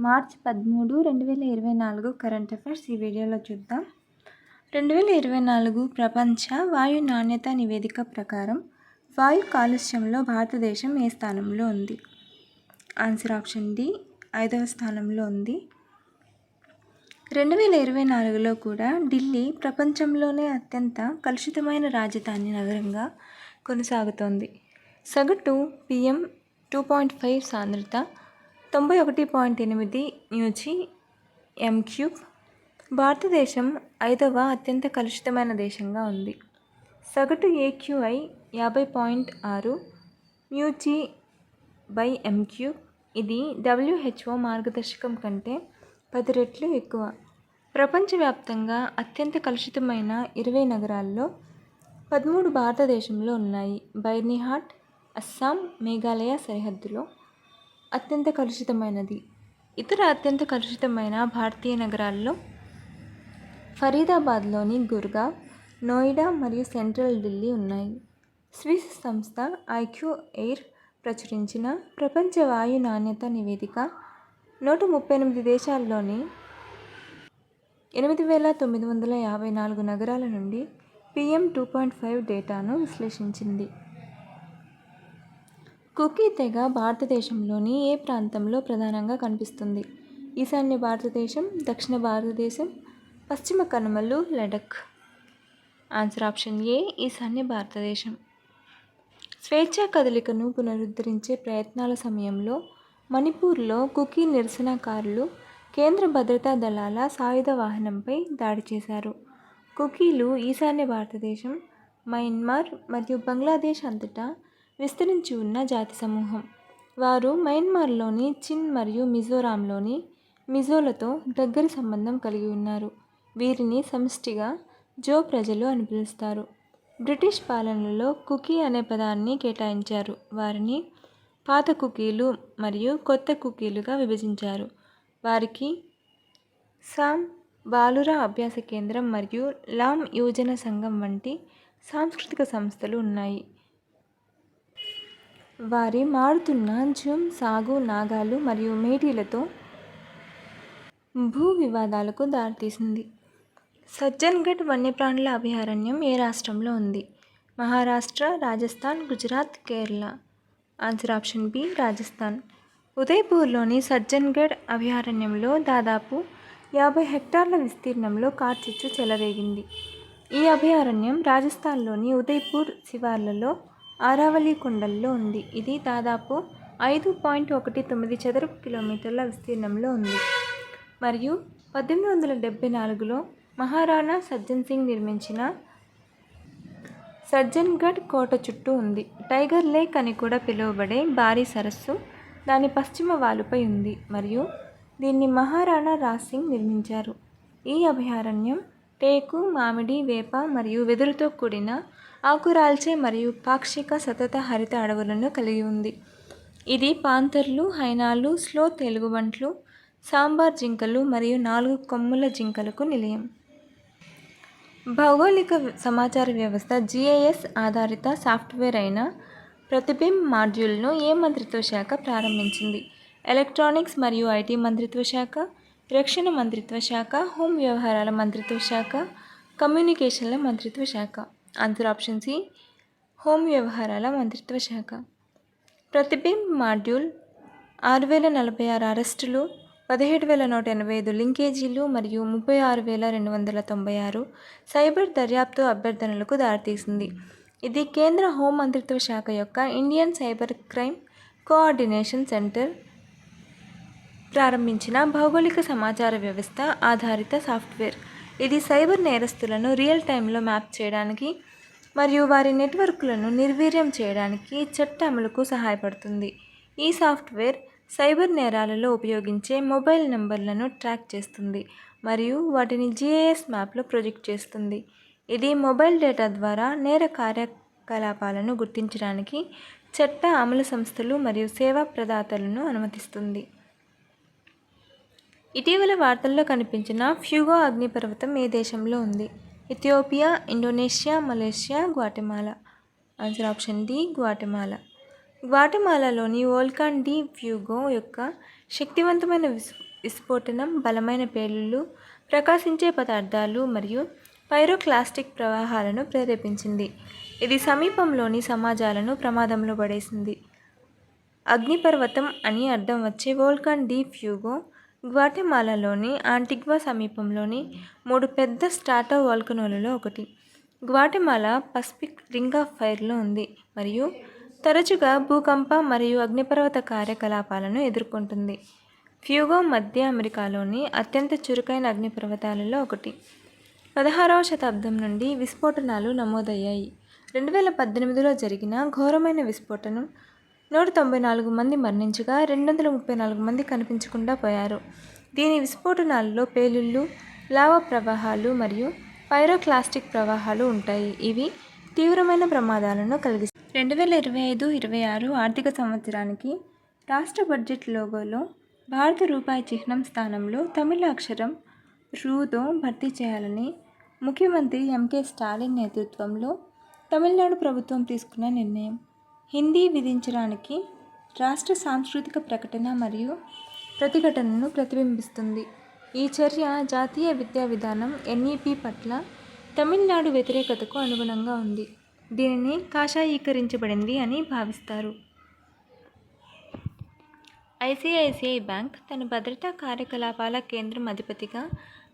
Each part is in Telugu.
మార్చ్ 13, 2024 కరెంట్ అఫైర్స్ ఈ వీడియోలో చూద్దాం. 2024 ప్రపంచ వాయు నాణ్యత నివేదిక ప్రకారం వాయు కాలుష్యంలో భారతదేశం ఏ స్థానంలో ఉంది? ఆన్సర్ ఆప్షన్ డి, 5వ స్థానంలో ఉంది. 2024లో కూడా ఢిల్లీ ప్రపంచంలోనే అత్యంత కలుషితమైన రాజధాని నగరంగా కొనసాగుతోంది. సగటు PM 2.5 సాంద్రత 91.8 న్యూచి m3. భారతదేశం 5వ అత్యంత కలుషితమైన దేశంగా ఉంది. సగటు AQI 50.6 న్యూచి బై m3. ఇది WHO మార్గదర్శకం కంటే 10 రెట్లు ఎక్కువ. ప్రపంచవ్యాప్తంగా అత్యంత కలుషితమైన 20 నగరాల్లో 13 భారతదేశంలో ఉన్నాయి. బైర్నిహాట్, అస్సాం, మేఘాలయ సరిహద్దులో అత్యంత కలుషితమైనది. ఇతర అత్యంత కలుషితమైన భారతీయ నగరాల్లో ఫరీదాబాద్లోని గుర్గావ్, నోయిడా మరియు సెంట్రల్ ఢిల్లీ ఉన్నాయి. స్విస్ సంస్థ ఐక్యూ ఎయిర్ ప్రచురించిన ప్రపంచ వాయు నాణ్యత నివేదిక 138 దేశాల్లోని 8,954 నగరాల నుండి PM 2.5 డేటాను విశ్లేషించింది. కుకీ తెగ భారతదేశంలోని ఏ ప్రాంతంలో ప్రధానంగా కనిపిస్తుంది? ఈశాన్య భారతదేశం, దక్షిణ భారతదేశం, పశ్చిమ కనుమలు, లడఖ్. ఆన్సర్ ఆప్షన్ ఏ, ఈశాన్య భారతదేశం. స్వేచ్ఛా కదలికను పునరుద్ధరించే ప్రయత్నాల సమయంలో మణిపూర్లో కుకీ నిరసనకారులు కేంద్ర భద్రతా దళాల సాయుధ వాహనంపై దాడి చేశారు. కుకీలు ఈశాన్య భారతదేశం, మయన్మార్ మరియు బంగ్లాదేశ్ అంతటా విస్తరించి ఉన్న జాతి సమూహం. వారు మయన్మార్లోని చిన్ మరియు మిజోరాంలోని మిజోలతో దగ్గరి సంబంధం కలిగి ఉన్నారు. వీరిని సమిష్టిగా జో ప్రజలు అని పిలుస్తారు. బ్రిటిష్ పాలనలో కుకీ అనే పదాన్ని కేటాయించారు. వారిని పాత కుకీలు మరియు కొత్త కుకీలుగా విభజించారు. వారికి సామ్ బాలురా అభ్యాస కేంద్రం మరియు లామ్ యువజన సంఘం వంటి సాంస్కృతిక సంస్థలు ఉన్నాయి. వారి మారుతున్న జుమ్, సాగు, నాగాలు మరియు మేటీలతో భూ వివాదాలకు దారితీసింది. సజ్జన్గఢ్ వన్యప్రాణుల అభయారణ్యం ఏ రాష్ట్రంలో ఉంది? Maharashtra, Rajasthan, Gujarat, Kerala. Answer option B, Rajasthan. ఉదయ్పూర్లోని సజ్జన్గఢ్ అభయారణ్యంలో దాదాపు 50 హెక్టార్ల విస్తీర్ణంలో కార్చిచ్చు చెలరేగింది. ఈ అభయారణ్యం రాజస్థాన్లోని ఉదయ్పూర్ శివార్లలో ఆరావళి కొండల్లో ఉంది. ఇది దాదాపు 5.19 చదరపు కిలోమీటర్ల విస్తీర్ణంలో ఉంది మరియు 1874లో మహారాణా సజ్జన్ సింగ్ నిర్మించిన సజ్జన్గఢ్ కోట చుట్టూ ఉంది. టైగర్ లేక్ అని కూడా పిలువబడే భారీ సరస్సు దాని పశ్చిమ వాలుపై ఉంది మరియు దీన్ని మహారాణా రాజ్ సింగ్ నిర్మించారు. ఈ అభయారణ్యం టేకు, మామిడి, వేప మరియు వెదురుతో కూడిన ఆకురాల్చే మరియు పాక్షిక సతత హరిత అడవులను కలిగి ఉంది. ఇది పాంథర్లు, హైనాలు, స్లోత్ ఎలుగుబంట్లు, సాంబార్ జింకలు మరియు 4 కొమ్ముల జింకలకు నిలయం. భౌగోళిక సమాచార వ్యవస్థ GIS ఆధారిత సాఫ్ట్వేర్ అయిన ప్రతిబింబ్ మాడ్యూల్ను ఏ మంత్రిత్వ శాఖ ప్రారంభించింది? ఎలక్ట్రానిక్స్ మరియు IT మంత్రిత్వ శాఖ, రక్షణ మంత్రిత్వ శాఖ, హోం వ్యవహారాల మంత్రిత్వ శాఖ, కమ్యూనికేషన్ల మంత్రిత్వ శాఖ. ఆన్సర్ ఆప్షన్ సి, హోం వ్యవహారాల మంత్రిత్వ శాఖ. ప్రతిబింబ్ మాడ్యూల్ 6,046 అరెస్టులు, 17,185 లింకేజీలు మరియు 36,296 సైబర్ దర్యాప్తు అభ్యర్థనలకు దారితీసింది. ఇది కేంద్ర హోం మంత్రిత్వ శాఖ యొక్క Indian cyber crime coordination centre ప్రారంభించిన భౌగోళిక సమాచార వ్యవస్థ ఆధారిత సాఫ్ట్వేర్. ఇది సైబర్ నేరస్తులను రియల్ టైంలో మ్యాప్ చేయడానికి మరియు వారి నెట్వర్క్లను నిర్వీర్యం చేయడానికి చట్ట అమలుకు సహాయపడుతుంది. ఈ సాఫ్ట్వేర్ సైబర్ నేరాలలో ఉపయోగించే మొబైల్ నంబర్లను ట్రాక్ చేస్తుంది మరియు వాటిని GIS మ్యాప్లో ప్రొజెక్ట్ చేస్తుంది. ఇది మొబైల్ డేటా ద్వారా నేర కార్యకలాపాలను గుర్తించడానికి చట్ట అమలు సంస్థలు మరియు సేవా ప్రదాతలను అనుమతిస్తుంది. ఇటీవల వార్తల్లో కనిపించిన ఫ్యూగో అగ్నిపర్వతం ఏ దేశంలో ఉంది? Ethiopia, Indonesia, Malaysia, Guatemala. Answer option D, Guatemala. గ్వాటమాలాలోని వోల్కాన్ డి ఫ్యూగో యొక్క శక్తివంతమైన విస్ఫోటనం బలమైన పేలుళ్లు, ప్రకాశించే పదార్థాలు మరియు పైరోక్లాస్టిక్ ప్రవాహాలను ప్రేరేపించింది. ఇది సమీపంలోని సమాజాలను ప్రమాదంలో పడేసింది. అగ్నిపర్వతం అని అర్థం వచ్చే వోల్కాన్ డి ఫ్యూగో గ్వాటెమాలాలోని ఆంటిగ్వా సమీపంలోని 3 పెద్ద స్ట్రాటో వోల్కనోలలో ఒకటి. గ్వాటెమాలా పసిఫిక్ రింగ్ ఆఫ్ ఫైర్లో ఉంది మరియు తరచుగా భూకంప మరియు అగ్నిపర్వత కార్యకలాపాలను ఎదుర్కొంటుంది. ఫ్యూగో మధ్య అమెరికాలోని అత్యంత చురుకైన అగ్నిపర్వతాలలో ఒకటి. 16వ శతాబ్దం నుండి విస్ఫోటనాలు నమోదయ్యాయి. 2018లో జరిగిన ఘోరమైన విస్ఫోటనం 194 మంది మరణించగా 234 మంది కనిపించకుండా పోయారు. దీని విస్ఫోటనాలలో పేలుళ్లు, లావా ప్రవాహాలు మరియు పైరోక్లాస్టిక్ ప్రవాహాలు ఉంటాయి. ఇవి తీవ్రమైన ప్రమాదాలను కలిగిస్తాయి. 2025-26 ఆర్థిక సంవత్సరానికి రాష్ట్ర బడ్జెట్ లోగోలో భారత రూపాయి చిహ్నం స్థానంలో తమిళ అక్షరం రూతో భర్తీ చేయాలని ముఖ్యమంత్రి ఎంకే స్టాలిన్ నేతృత్వంలో తమిళనాడు ప్రభుత్వం తీసుకున్న నిర్ణయం హిందీ విధించడానికి రాష్ట్ర సాంస్కృతిక ప్రకటన మరియు ప్రతిఘటనను ప్రతిబింబిస్తుంది. ఈ చర్య జాతీయ విద్యా విధానం ఎన్ఈపీ పట్ల తమిళనాడు వ్యతిరేకతకు అనుగుణంగా ఉంది. దీనిని కాషాయీకరించబడింది అని భావిస్తారు. ఐసిఐసిఐ బ్యాంక్ తన భద్రతా కార్యకలాపాల కేంద్రం అధిపతిగా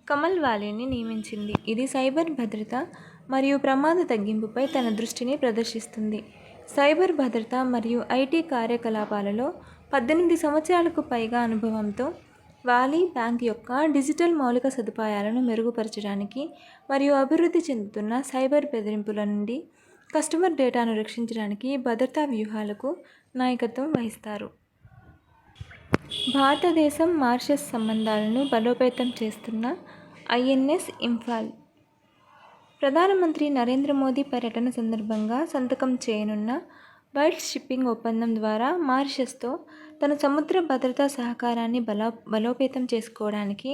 కమల్ వాలీని నియమించింది. ఇది సైబర్ భద్రత మరియు ప్రమాద తగ్గింపుపై తన దృష్టిని ప్రదర్శిస్తుంది. సైబర్ భద్రత మరియు ఐటీ కార్యకలాపాలలో 18 సంవత్సరాలకు పైగా అనుభవంతో వాలీ బ్యాంక్ యొక్క డిజిటల్ మౌలిక సదుపాయాలను మెరుగుపరచడానికి మరియు అభివృద్ధి చెందుతున్న సైబర్ బెదిరింపుల నుండి కస్టమర్ డేటాను రక్షించడానికి భద్రతా వ్యూహాలకు నాయకత్వం వహిస్తారు. భారతదేశం మారిషస్ సంబంధాలను బలోపేతం చేస్తున్న ఐఎన్ఎస్ ఇంఫాల్ ప్రధానమంత్రి నరేంద్ర మోదీ పర్యటన సందర్భంగా సంతకం చేయనున్న వైల్డ్ షిప్పింగ్ ఒప్పందం ద్వారా మారిషస్తో తన సముద్ర భద్రతా సహకారాన్ని బలోపేతం చేసుకోవడానికి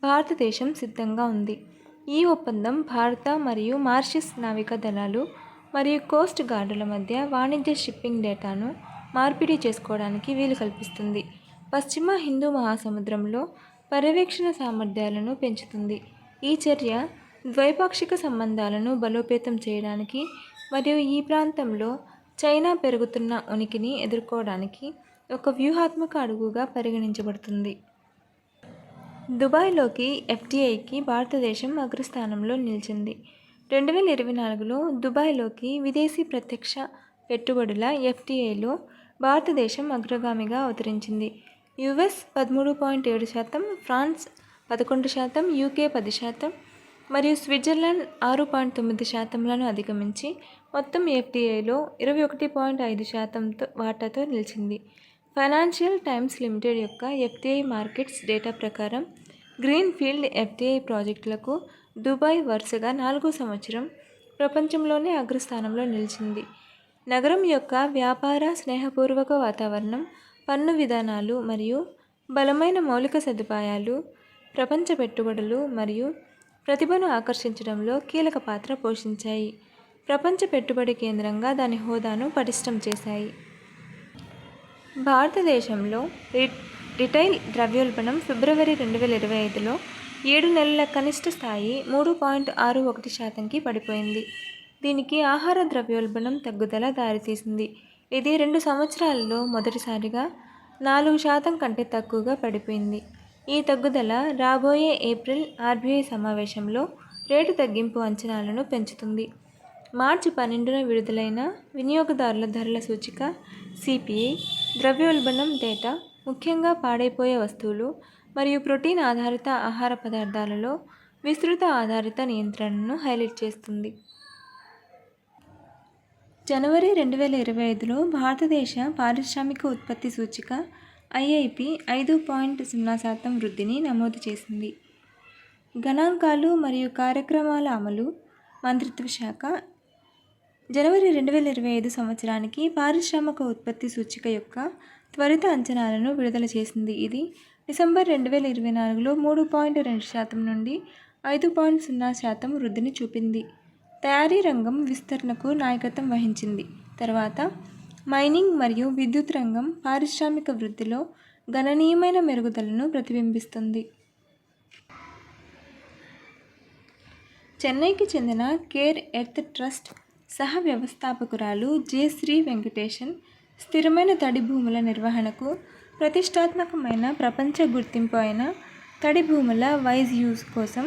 భారతదేశం సిద్ధంగా ఉంది. ఈ ఒప్పందం భారత మరియు మారిషస్ నావికా దళాలు మరియు కోస్ట్ గార్డుల మధ్య వాణిజ్య షిప్పింగ్ డేటాను మార్పిడి చేసుకోవడానికి వీలు కల్పిస్తుంది. పశ్చిమ హిందూ మహాసముద్రంలో పర్యవేక్షణ సామర్థ్యాలను పెంచుతుంది. ఈ చర్య ద్వైపాక్షిక సంబంధాలను బలోపేతం చేయడానికి మరియు ఈ ప్రాంతంలో చైనా పెరుగుతున్న ఉనికిని ఎదుర్కోవడానికి ఒక వ్యూహాత్మక అడుగుగా పరిగణించబడుతుంది. దుబాయ్లోకి ఎఫ్డిఐకి భారతదేశం అగ్రస్థానంలో నిలిచింది. 2024లో దుబాయ్లోకి విదేశీ ప్రత్యక్ష పెట్టుబడుల ఎఫ్డిఐలో భారతదేశం అగ్రగామిగా అవతరించింది. యుఎస్ 13.7%, ఫ్రాన్స్ 11%, యూకే 10% మరియు స్విట్జర్లాండ్ 6.9%లను అధిగమించి మొత్తం ఎఫ్డిఐలో 21.5% వాటాతో నిలిచింది. ఫైనాన్షియల్ టైమ్స్ లిమిటెడ్ యొక్క ఎఫ్డిఐ మార్కెట్స్ డేటా ప్రకారం గ్రీన్ ఫీల్డ్ ఎఫ్డిఐ ప్రాజెక్టులకు దుబాయ్ వరుసగా 4వ సంవత్సరం ప్రపంచంలోనే అగ్రస్థానంలో నిలిచింది. నగరం యొక్క వ్యాపార స్నేహపూర్వక వాతావరణం, పన్ను విధానాలు మరియు బలమైన మౌలిక సదుపాయాలు ప్రపంచ పెట్టుబడులు మరియు ప్రతిభను ఆకర్షించడంలో కీలక పాత్ర పోషించాయి. ప్రపంచ పెట్టుబడి కేంద్రంగా దాని హోదాను పటిష్టం చేశాయి. భారతదేశంలో రిటైల్ ద్రవ్యోల్బణం ఫిబ్రవరి 2025లో 7 నెలల కనిష్ట స్థాయి 3.61%కి పడిపోయింది. దీనికి ఆహార ద్రవ్యోల్బణం తగ్గుదల దారితీసింది. ఇది 2 సంవత్సరాలలో మొదటిసారిగా 4% కంటే తక్కువగా పడిపోయింది. ఈ తగ్గుదల రాబోయే ఏప్రిల్ ఆర్బీఐ సమావేశంలో రేటు తగ్గింపు అంచనాలను పెంచుతుంది. మార్చి 12న విడుదలైన వినియోగదారుల ధరల సూచిక సిపిఐ ద్రవ్యోల్బణం డేటా ముఖ్యంగా పాడైపోయే వస్తువులు మరియు ప్రోటీన్ ఆధారిత ఆహార పదార్థాలలో విస్తృత ఆధారిత నియంత్రణను హైలైట్ చేస్తుంది. జనవరి 2025లో భారతదేశ పారిశ్రామిక ఉత్పత్తి సూచిక ఐఐపి 5.0% వృద్ధిని నమోదు చేసింది. గణాంకాలు మరియు కార్యక్రమాల అమలు మంత్రిత్వ శాఖ జనవరి 2025 సంవత్సరానికి పారిశ్రామిక ఉత్పత్తి సూచిక యొక్క త్వరిత అంచనాలను విడుదల చేసింది. ఇది డిసెంబర్ 2024లో 3.2% నుండి 5.0% వృద్ధిని చూపింది. తయారీ రంగం విస్తరణకు నాయకత్వం వహించింది. తర్వాత మైనింగ్ మరియు విద్యుత్ రంగం పారిశ్రామిక వృద్ధిలో గణనీయమైన మెరుగుదలను ప్రతిబింబిస్తుంది. చెన్నైకి చెందిన కేర్ ఎర్త్ ట్రస్ట్ సహ వ్యవస్థాపకురాలు జె. శ్రీ వెంకటేశన్ స్థిరమైన తడి భూముల నిర్వహణకు ప్రతిష్టాత్మకమైన ప్రపంచ గుర్తింపు అయిన తడి భూముల వైజ్ యూజ్ కోసం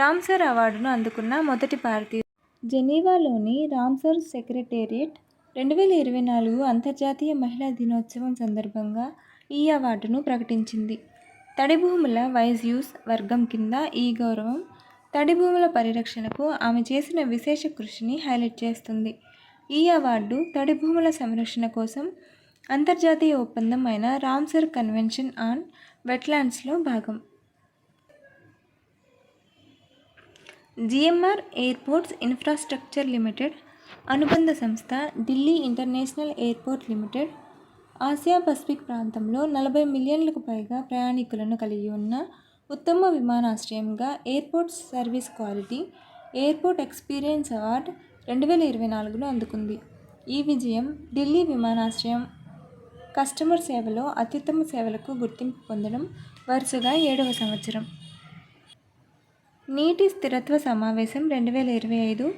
రామ్సర్ అవార్డును అందుకున్న మొదటి భారతీయుడు. జెనీవాలోని రామ్సర్ సెక్రటేరియట్ 2024 అంతర్జాతీయ మహిళా దినోత్సవం సందర్భంగా ఈ అవార్డును ప్రకటించింది. తడి భూముల వైజ్ యూజ్ వర్గం కింద ఈ గౌరవం తడి భూముల పరిరక్షణకు ఆమె చేసిన విశేష కృషిని హైలైట్ చేస్తుంది. ఈ అవార్డు తడి భూముల సంరక్షణ కోసం అంతర్జాతీయ ఒప్పందం అయిన రామ్సర్ కన్వెన్షన్ ఆన్ వెట్లాండ్స్లో భాగం. జిఎంఆర్ ఎయిర్పోర్ట్స్ ఇన్ఫ్రాస్ట్రక్చర్ లిమిటెడ్ అనుబంధ సంస్థ Delhi international airport limited Asia Pacific ప్రాంతంలో 40 మిలియన్లకు పైగా ప్రయాణికులను కలిగి ఉన్న ఉత్తమ విమానాశ్రయంగా airport service quality airport experience award 2024లో అందుకుంది. ఈ విజయం ఢిల్లీ విమానాశ్రయం కస్టమర్ సేవలో అత్యుత్తమ సేవలకు గుర్తింపు పొందడం వరుసగా 7వ సంవత్సరం. నీటి స్థిరత్వ సమావేశం 2025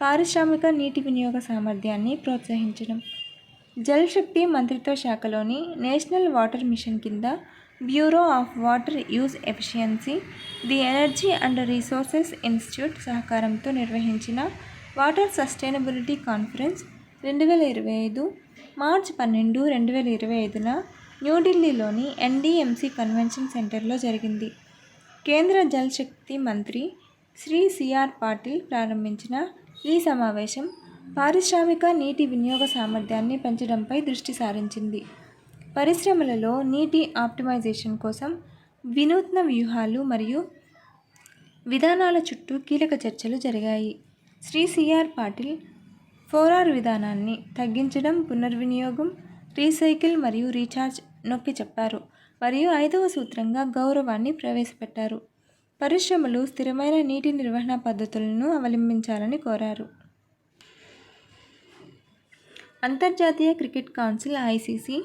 పారిశ్రామిక నీటి వినియోగ సామర్థ్యాన్ని ప్రోత్సహించడం. జల్ శక్తి మంత్రిత్వ శాఖలోని నేషనల్ వాటర్ మిషన్ కింద bureau of water use efficiency, the energy and resources institute సహకారంతో నిర్వహించిన వాటర్ సస్టైనబిలిటీ కాన్ఫరెన్స్ 2025 మార్చి 12, 2025న న్యూఢిల్లీలోని ఎన్డీఎంసీ కన్వెన్షన్ సెంటర్లో జరిగింది. కేంద్ర జల్ శక్తి మంత్రి శ్రీ సిఆర్ పాటిల్ ప్రారంభించిన ఈ సమావేశం పారిశ్రామిక నీటి వినియోగ సామర్థ్యాన్ని పెంచడంపై దృష్టి సారించింది. పరిశ్రమలలో నీటి ఆప్టిమైజేషన్ కోసం వినూత్న వ్యూహాలు మరియు విధానాల చుట్టూ కీలక చర్చలు జరిగాయి. శ్రీ సిఆర్ పాటిల్ 4R విధానాన్ని తగ్గించడం, పునర్వినియోగం, రీసైకిల్ మరియు రీఛార్జ్ నొక్కి చెప్పారు మరియు 5వ సూత్రంగా గౌరవాన్ని ప్రవేశపెట్టారు. పరిశ్రమలు స్థిరమైన నీటి నిర్వహణ పద్ధతులను అవలంబించాలని కోరారు. అంతర్జాతీయ క్రికెట్ కౌన్సిల్ ఐసీసీ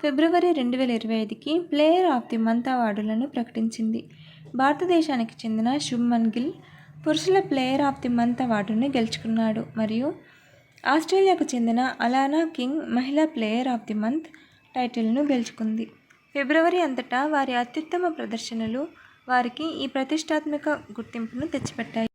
ఫిబ్రవరి 2025కి ప్లేయర్ ఆఫ్ ది మంత్ అవార్డులను ప్రకటించింది. భారతదేశానికి చెందిన శుభ్మన్ గిల్ పురుషుల ప్లేయర్ ఆఫ్ ది మంత్ అవార్డును గెలుచుకున్నాడు మరియు ఆస్ట్రేలియాకు చెందిన అలానా కింగ్ మహిళా ప్లేయర్ ఆఫ్ ది మంత్ టైటిల్ను గెలుచుకుంది. ఫిబ్రవరి అంతటా వారి అత్యుత్తమ ప్రదర్శనలు వారికి ఈ ప్రతిష్టాత్మక గుర్తింపును తెచ్చిపెట్టాయి.